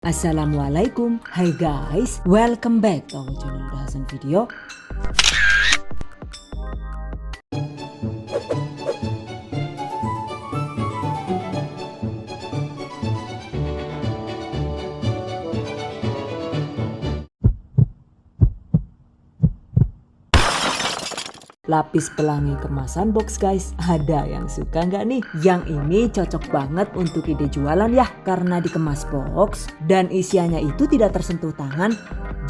Assalamualaikum, hai guys, welcome back to our channel Dahasan Video. Lapis pelangi kemasan box guys, ada yang suka nggak nih? Yang ini cocok banget untuk ide jualan ya, karena dikemas box dan isiannya itu tidak tersentuh tangan.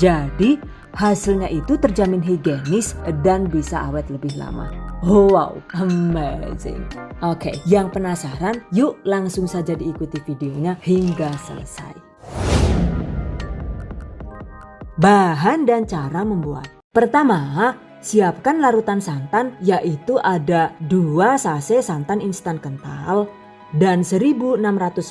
Jadi hasilnya itu terjamin higienis dan bisa awet lebih lama. Wow, amazing. Oke, yang penasaran yuk langsung saja diikuti videonya hingga selesai. Bahan dan cara membuat. Pertama, siapkan larutan santan, yaitu ada 2 sachet santan instan kental dan 1600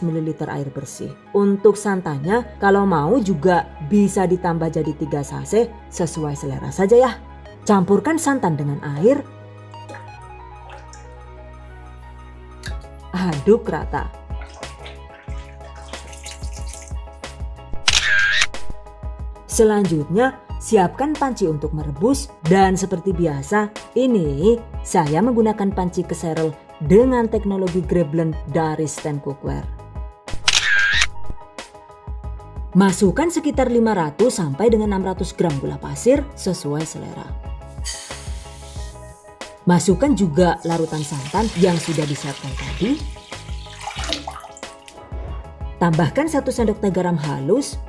ml air bersih. Untuk santannya kalau mau juga bisa ditambah jadi 3 sachet sesuai selera saja ya. Campurkan santan dengan air. Aduk rata. Selanjutnya siapkan panci untuk merebus dan seperti biasa ini saya menggunakan panci keserel dengan teknologi Grab dari Stand Cookware. Masukkan sekitar 500 sampai dengan 600 gram gula pasir sesuai selera. Masukkan juga larutan santan yang sudah disiapkan tadi. Tambahkan 1 sendok teh garam halus,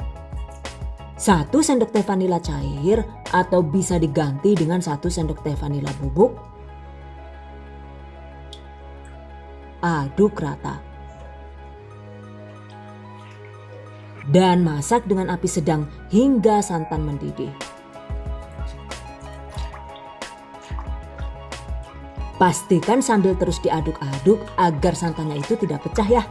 1 sendok teh vanila cair atau bisa diganti dengan 1 sendok teh vanila bubuk. Aduk rata. Dan masak dengan api sedang hingga santan mendidih. Pastikan sambil terus diaduk-aduk agar santannya itu tidak pecah ya.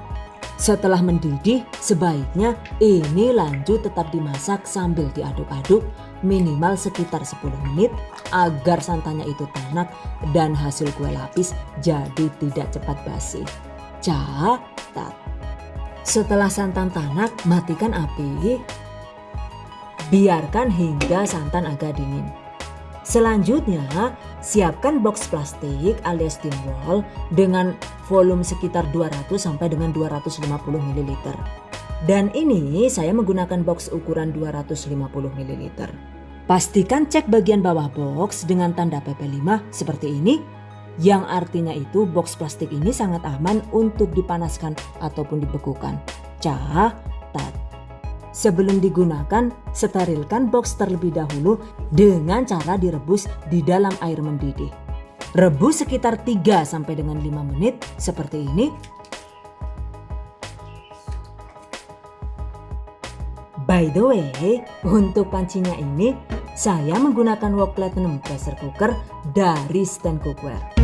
Setelah mendidih, sebaiknya ini lanjut tetap dimasak sambil diaduk-aduk minimal sekitar 10 menit agar santannya itu tanak dan hasil kue lapis jadi tidak cepat basi. Catat. Setelah santan tanak, matikan api. Biarkan hingga santan agak dingin. Selanjutnya, siapkan box plastik alias tin wall dengan volume sekitar 200 sampai dengan 250 ml. Dan ini saya menggunakan box ukuran 250 ml. Pastikan cek bagian bawah box dengan tanda PP5 seperti ini, yang artinya itu box plastik ini sangat aman untuk dipanaskan ataupun dibekukan. Catat. Sebelum digunakan, sterilkan box terlebih dahulu dengan cara direbus di dalam air mendidih. Rebus sekitar 3 sampai dengan 5 menit seperti ini. By the way, untuk pancinya ini saya menggunakan wok platinum pressure cooker dari Stand Cookware.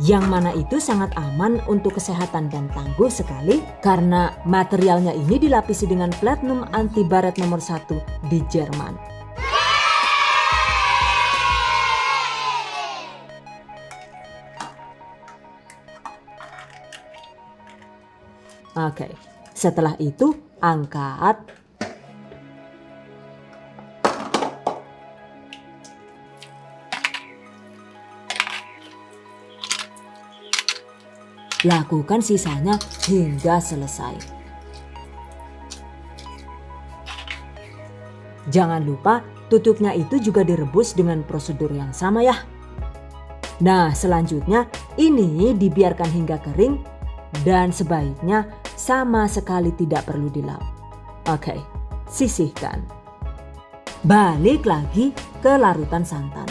Yang mana itu sangat aman untuk kesehatan dan tangguh sekali karena materialnya ini dilapisi dengan platinum anti baret nomor 1 di Jerman. Oke, setelah itu angkat. Lakukan sisanya hingga selesai. Jangan lupa tutupnya itu juga direbus dengan prosedur yang sama ya. Nah, selanjutnya ini dibiarkan hingga kering dan sebaiknya sama sekali tidak perlu dilap. Oke, sisihkan. Balik lagi ke larutan santan.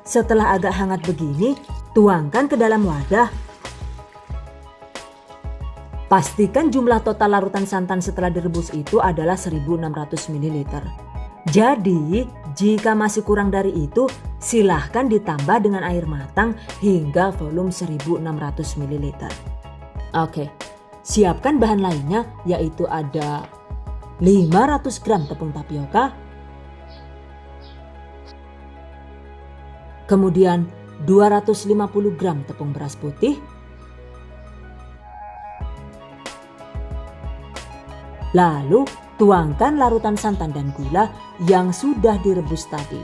Setelah agak hangat begini, tuangkan ke dalam wadah. Pastikan jumlah total larutan santan setelah direbus itu adalah 1600 ml. Jadi, jika masih kurang dari itu, silahkan ditambah dengan air matang hingga volume 1600 ml. Oke, siapkan bahan lainnya yaitu ada 500 gram tepung tapioka, kemudian 250 gram tepung beras putih, Lalu tuangkan larutan santan dan gula yang sudah direbus tadi.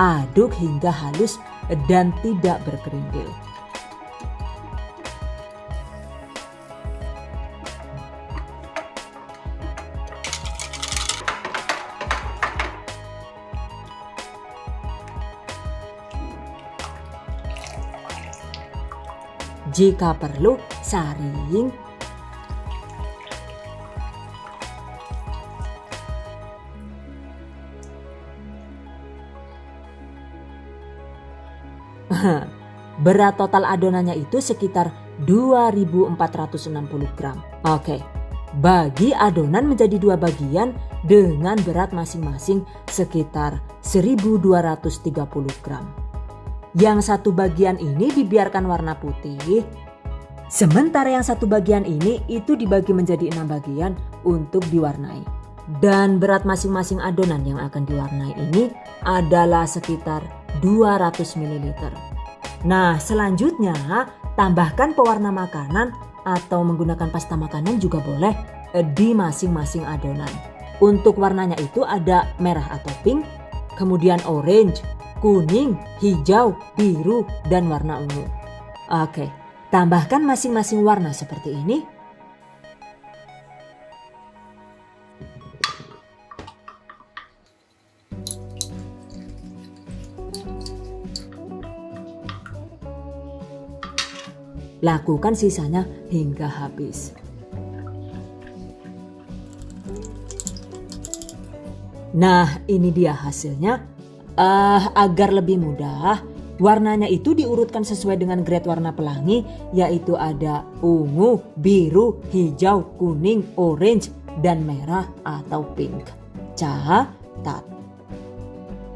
Aduk hingga halus dan tidak berkerindil. Jika perlu, saring. Berat total adonannya itu sekitar 2460 gram. Oke, bagi adonan menjadi 2 bagian dengan berat masing-masing sekitar 1230 gram. Yang satu bagian ini dibiarkan warna putih, sementara yang satu bagian ini itu dibagi menjadi 6 bagian untuk diwarnai. Dan berat masing-masing adonan yang akan diwarnai ini adalah sekitar 200 ml. Nah, selanjutnya tambahkan pewarna makanan atau menggunakan pasta makanan juga boleh di masing-masing adonan. Untuk warnanya itu ada merah atau pink, kemudian orange, kuning, hijau, biru, dan warna ungu. Oke, tambahkan masing-masing warna seperti ini. Lakukan sisanya hingga habis. Nah, ini dia hasilnya. Agar lebih mudah, warnanya itu diurutkan sesuai dengan grade warna pelangi, yaitu ada ungu, biru, hijau, kuning, orange, dan merah atau pink. Catat.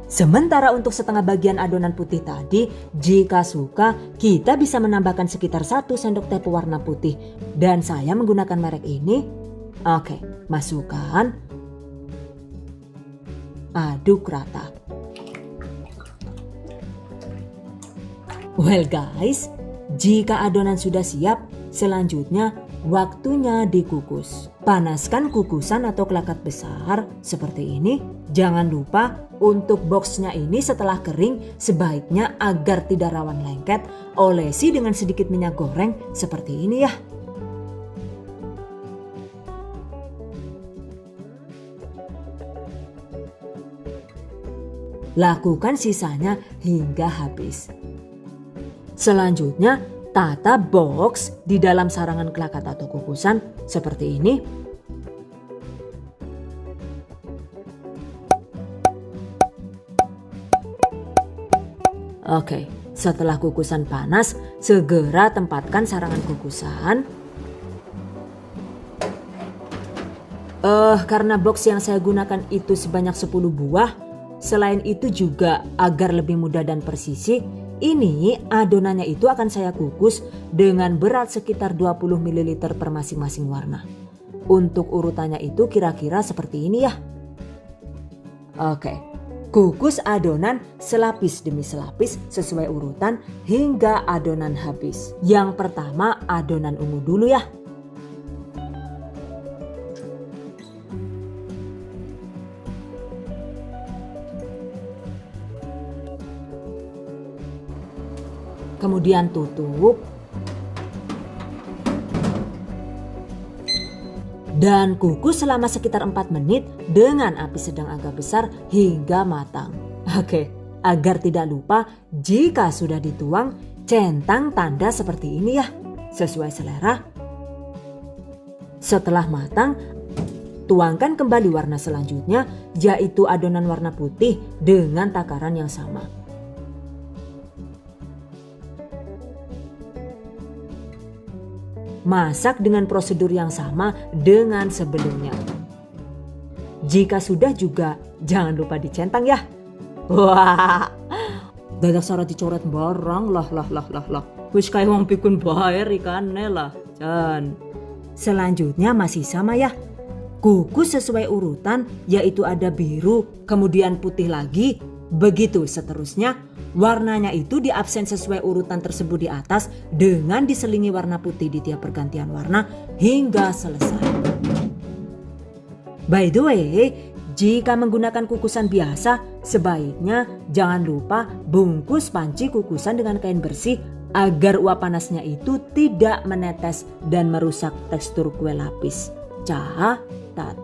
Sementara untuk setengah bagian adonan putih tadi, jika suka kita bisa menambahkan sekitar 1 sendok teh pewarna putih. Dan saya menggunakan merek ini. Oke, masukkan. Aduk rata. Well guys, jika adonan sudah siap, selanjutnya waktunya dikukus. Panaskan kukusan atau kelakat besar seperti ini. Jangan lupa untuk boxnya ini setelah kering sebaiknya agar tidak rawan lengket, olesi dengan sedikit minyak goreng seperti ini ya. Lakukan sisanya hingga habis. Selanjutnya, tata box di dalam sarangan kelakat atau kukusan seperti ini. Oke, setelah kukusan panas, segera tempatkan sarangan kukusan. Karena box yang saya gunakan itu sebanyak 10 buah, selain itu juga agar lebih mudah dan presisi, ini adonannya itu akan saya kukus dengan berat sekitar 20 ml per masing-masing warna. Untuk urutannya itu kira-kira seperti ini ya. Oke, kukus adonan selapis demi selapis sesuai urutan hingga adonan habis. Yang pertama adonan ungu dulu ya. Kemudian tutup. Dan kukus selama sekitar 4 menit dengan api sedang agak besar hingga matang. Oke, agar tidak lupa jika sudah dituang, centang tanda seperti ini ya, sesuai selera. Setelah matang, tuangkan kembali warna selanjutnya, yaitu adonan warna putih dengan takaran yang sama. Masak dengan prosedur yang sama dengan sebelumnya. Jika sudah juga jangan lupa dicentang ya. Wah, dadak syarat dicoret barang lah. Wis kayak wong pikun bayar ikannya lah. Dan selanjutnya masih sama ya. Kukus sesuai urutan, yaitu ada biru, kemudian putih lagi, Begitu seterusnya, warnanya itu diabsen sesuai urutan tersebut di atas dengan diselingi warna putih di tiap pergantian warna hingga selesai. By the way, jika menggunakan kukusan biasa, sebaiknya jangan lupa bungkus panci kukusan dengan kain bersih agar uap panasnya itu tidak menetes dan merusak tekstur kue lapis. Catat.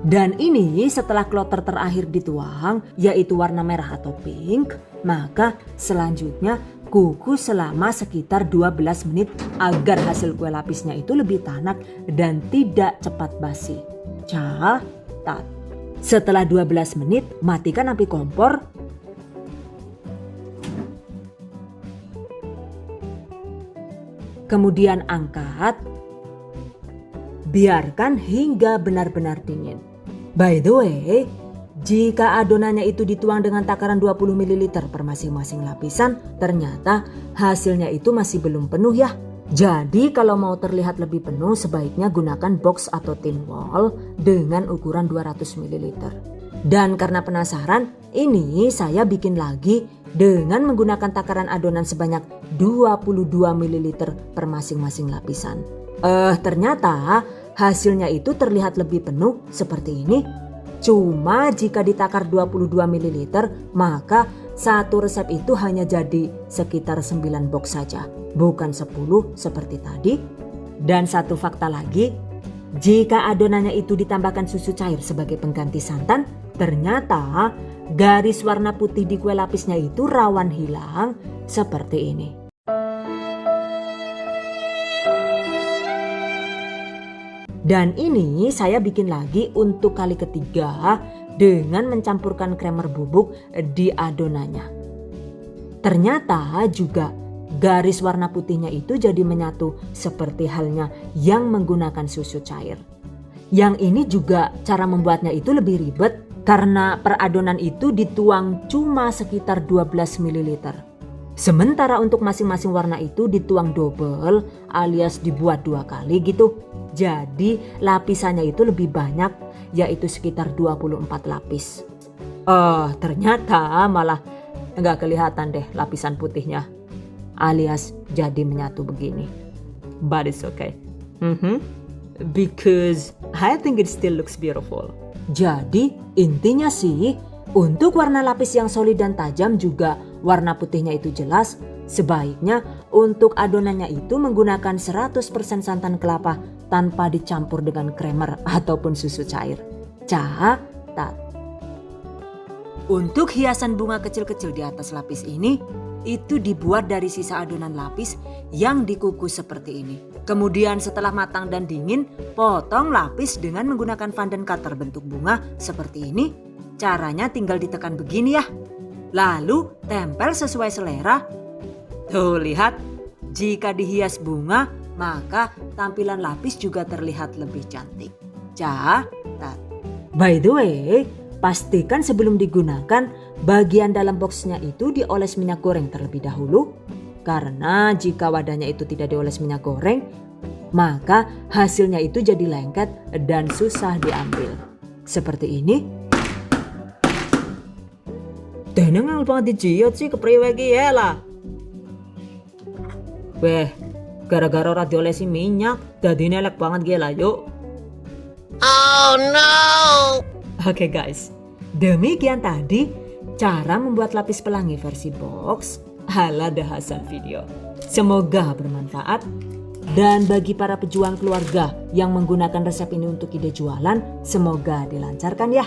Dan ini setelah kloter terakhir dituang, yaitu warna merah atau pink, maka selanjutnya kukus selama sekitar 12 menit agar hasil kue lapisnya itu lebih tanak dan tidak cepat basi. Catat. Setelah 12 menit, matikan api kompor. Kemudian angkat. Biarkan hingga benar-benar dingin. By the way, jika adonannya itu dituang dengan takaran 20 ml per masing-masing lapisan, ternyata hasilnya itu masih belum penuh ya. Jadi kalau mau terlihat lebih penuh, sebaiknya gunakan box atau tin wall dengan ukuran 200 ml. Dan karena penasaran, ini saya bikin lagi dengan menggunakan takaran adonan sebanyak 22 ml per masing-masing lapisan. Ternyata hasilnya itu terlihat lebih penuh seperti ini. Cuma jika ditakar 22 ml, maka satu resep itu hanya jadi sekitar 9 box saja, bukan 10 seperti tadi. Dan satu fakta lagi, jika adonannya itu ditambahkan susu cair sebagai pengganti santan, ternyata garis warna putih di kue lapisnya itu rawan hilang seperti ini. Dan ini saya bikin lagi untuk kali ketiga dengan mencampurkan kremer bubuk di adonannya. Ternyata juga garis warna putihnya itu jadi menyatu seperti halnya yang menggunakan susu cair. Yang ini juga cara membuatnya itu lebih ribet karena per adonan itu dituang cuma sekitar 12 ml. Sementara untuk masing-masing warna itu dituang double alias dibuat 2 kali gitu. Jadi lapisannya itu lebih banyak, yaitu sekitar 24 lapis. Ternyata malah nggak kelihatan deh lapisan putihnya, alias jadi menyatu begini. But it's okay. Because I think it still looks beautiful. Jadi intinya sih, untuk warna lapis yang solid dan tajam juga warna putihnya itu jelas, sebaiknya untuk adonannya itu menggunakan 100% santan kelapa tanpa dicampur dengan kremer ataupun susu cair. Catat. Untuk hiasan bunga kecil-kecil di atas lapis ini, itu dibuat dari sisa adonan lapis yang dikukus seperti ini. Kemudian setelah matang dan dingin, potong lapis dengan menggunakan fondant cutter bentuk bunga seperti ini. Caranya tinggal ditekan begini ya. Lalu tempel sesuai selera. Tuh lihat, jika dihias bunga, maka tampilan lapis juga terlihat lebih cantik. Catat. By the way, pastikan sebelum digunakan bagian dalam boxnya itu dioles minyak goreng terlebih dahulu. Karena jika wadahnya itu tidak dioles minyak goreng, maka hasilnya itu jadi lengket dan susah diambil. Seperti ini. Dengar banget dijiot sih kepriwe iki ya lah. Weh, gara-gara ora diolesi minyak, dadine elek banget gila yuk. Oh no. Oke guys, demikian tadi cara membuat lapis pelangi versi box ala The Hasan Video. Semoga bermanfaat. Dan bagi para pejuang keluarga yang menggunakan resep ini untuk ide jualan, semoga dilancarkan ya.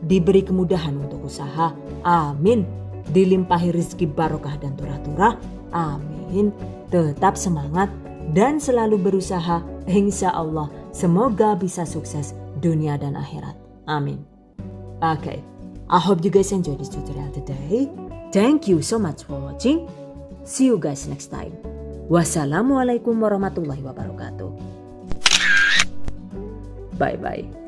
Diberi kemudahan untuk usaha, amin. Dilimpahi rezeki barokah dan turah-turah, amin. Tetap semangat dan selalu berusaha, insya Allah semoga bisa sukses dunia dan akhirat, amin. Okay, I hope you guys enjoyed this tutorial today. Thank you so much for watching. See you guys next time. Wassalamualaikum warahmatullahi wabarakatuh. Bye bye.